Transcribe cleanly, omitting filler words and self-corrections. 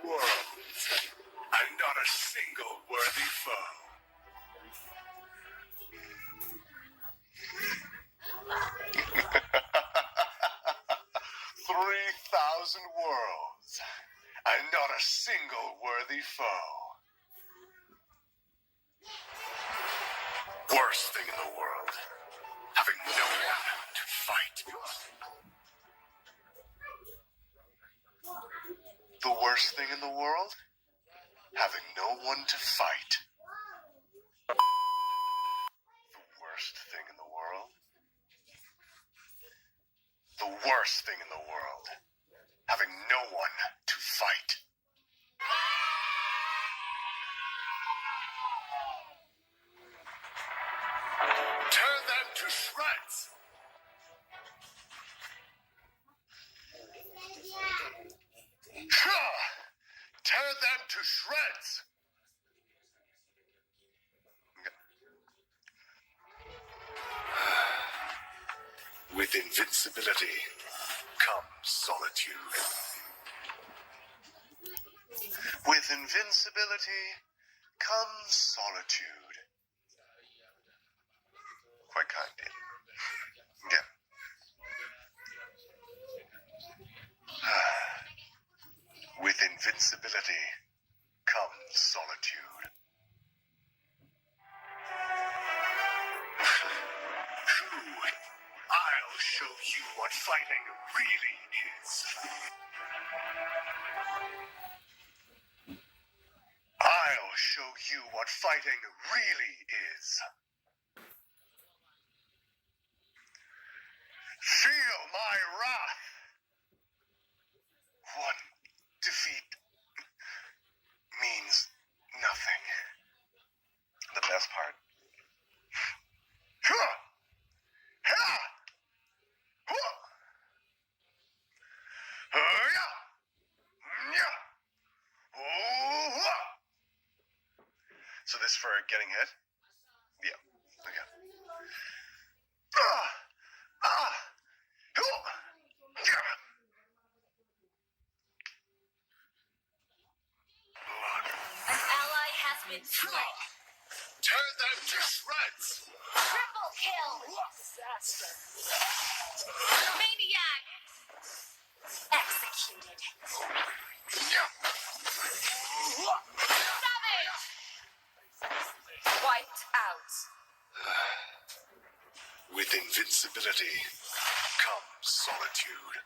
worlds, and not a single worthy foe. 3,000 worlds, and not a single worthy foe. Worst thing in the world, having no one to fight. The worst thing in the world, having no one to fight. The worst thing in the world. The worst thing in the world, having no one to fight. Tear them to shreds! Tear them to shreds! With invincibility comes solitude. With invincibility comes solitude. Quite kind, yeah. With invincibility comes solitude. True. I'll show you what fighting really is. I'll show you what fighting really is. Feel my wrath. One defeat means nothing. The best part. So this for getting hit? Yeah. Okay. An ally has been slain. Tear them to shreds! Triple kill! Disaster. Maniac! Executed. Savage! Wiped out. With invincibility comes solitude.